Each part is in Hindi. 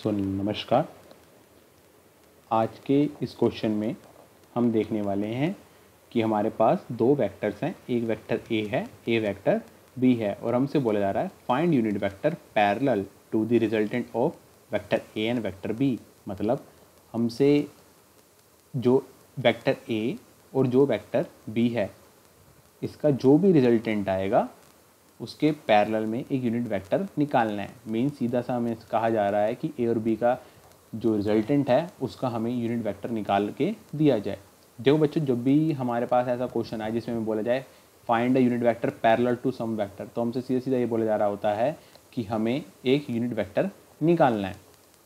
नमस्कार। आज के इस क्वेश्चन में हम देखने वाले हैं कि हमारे पास दो वेक्टर्स हैं, एक वेक्टर ए है, ए वेक्टर बी है, और हमसे बोला जा रहा है find unit vector parallel to the resultant of vector A and vector B. मतलब हमसे जो वेक्टर ए और जो वेक्टर बी है, इसका जो भी रिजल्टेंट आएगा उसके पैरेलल में एक यूनिट वेक्टर निकालना है। मीन सीधा सा हमें कहा जा रहा है कि ए और बी का जो रिजल्टेंट है उसका हमें यूनिट वेक्टर निकाल के दिया जाए। देखो बच्चों, जब भी हमारे पास ऐसा क्वेश्चन आए जिसमें हमें बोला जाए find a unit vector parallel to sum vector, तो हमसे सीधा सीधा ये बोला जा रहा होता है कि हमें एक यूनिट वेक्टर निकालना है।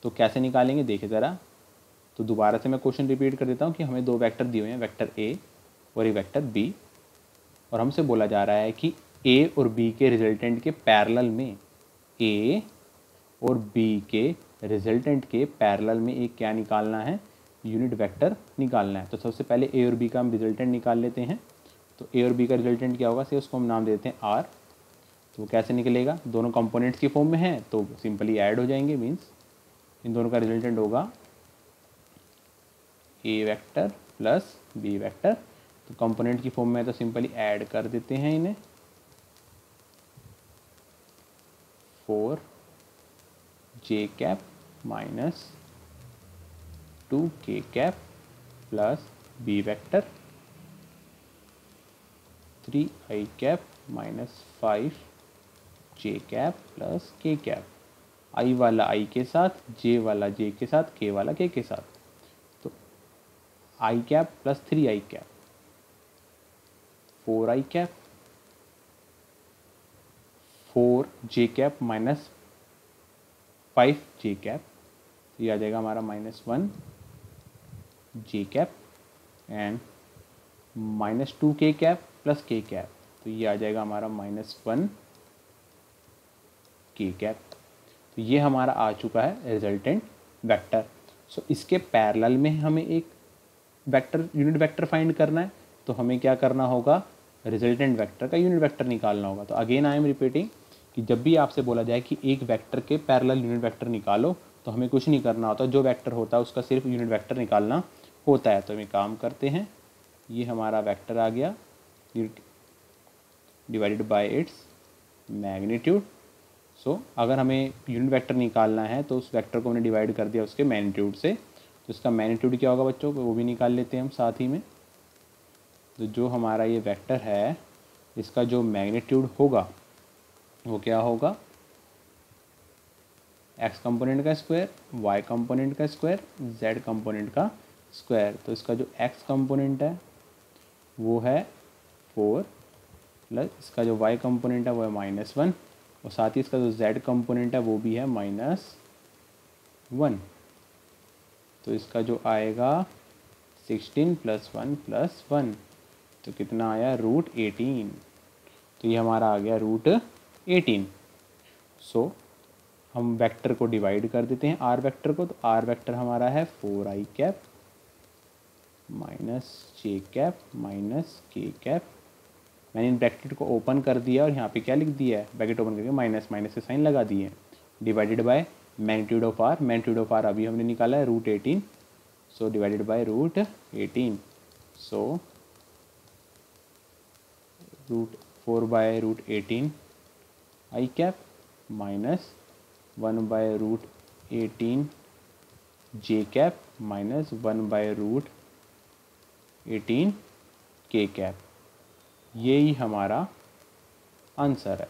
तो कैसे निकालेंगे देखें ज़रा। तो दोबारा से मैं क्वेश्चन रिपीट कर देता हूँ कि हमें दो वेक्टर दिए हुए हैं, वेक्टर ए और एक वेक्टर बी, और हमसे बोला जा रहा है कि ए और बी के रिजल्टेंट के पैरेलल में, ए और बी के रिजल्टेंट के पैरेलल में एक क्या निकालना है, यूनिट वेक्टर निकालना है। तो सबसे पहले ए और बी का हम रिजल्टेंट निकाल लेते हैं। तो ए और बी का रिजल्टेंट क्या होगा, से उसको हम नाम देते हैं आर। तो वो कैसे निकलेगा, दोनों कंपोनेंट्स की फॉर्म में है तो सिंपली ऐड हो जाएंगे। मीन्स इन दोनों का रिजल्टेंट होगा ए वेक्टर प्लस बी वेक्टर। तो कंपोनेंट की फॉर्म में है तो सिंपली ऐड कर देते हैं इन्हें। 4 जे कैप माइनस 2 के कैप प्लस बी वेक्टर 3 आई कैप माइनस 5 जे कैप प्लस के कैप। आई वाला आई के साथ, जे वाला जे के साथ, के वाला के साथ। तो आई कैप प्लस 3 आई कैप 4 आई कैप 4 जे कैप माइनस 5 जे कैप, तो ये आ जाएगा हमारा -1 जे कैप एंड -2 के कैप प्लस के कैप, तो ये आ जाएगा हमारा -1 के कैप। तो ये हमारा आ चुका है रिजल्टेंट वेक्टर। सो इसके पैरेलल में हमें एक वेक्टर यूनिट वेक्टर फाइंड करना है। तो हमें क्या करना होगा, रिजल्टेंट वेक्टर का यूनिट वेक्टर निकालना होगा। तो अगेन आई एम रिपीटिंग कि जब भी आपसे बोला जाए कि एक वेक्टर के पैरेलल यूनिट वेक्टर निकालो, तो हमें कुछ नहीं करना होता, जो वेक्टर होता है उसका सिर्फ यूनिट वेक्टर निकालना होता है। तो हम काम करते हैं, ये हमारा वेक्टर आ गया डिवाइडेड बाय इट्स मैग्नीट्यूड। सो अगर हमें यूनिट वेक्टर निकालना है तो उस वेक्टर को हमने डिवाइड कर दिया उसके मैग्नीट्यूड से। तो इसका मैग्नीट्यूड क्या होगा बच्चों, वो भी निकाल लेते हैं हम साथ ही में। तो जो हमारा ये वेक्टर है इसका जो मैग्नीट्यूड होगा वो क्या होगा, एक्स कंपोनेंट का स्क्वायर, वाई कंपोनेंट का स्क्वायर, जेड कंपोनेंट का स्क्वायर। तो इसका जो एक्स कंपोनेंट है वो है 4 प्लस इसका जो वाई कंपोनेंट है वो है -1, और साथ ही इसका जो जेड कंपोनेंट है वो भी है -1। तो इसका जो आएगा 16 + 1 + 1, तो कितना आया √18। तो ये हमारा आ गया √18। सो हम वेक्टर को डिवाइड कर देते हैं आर वेक्टर को। तो आर वेक्टर हमारा है 4 आई कैप माइनस जे कैप माइनस के कैप। मैंने इन ब्रैकेट को ओपन कर दिया और यहाँ पे क्या लिख दिया है, ब्रैकेट ओपन करके माइनस माइनस से साइन लगा दिए, divided by magnitude of R. Magnitude of R अभी हमने निकाला है √18, so divided by √18। So 4/√18 I cap minus 1/√18 J cap minus 1/√18 K cap. ये ही हमारा आंसर है।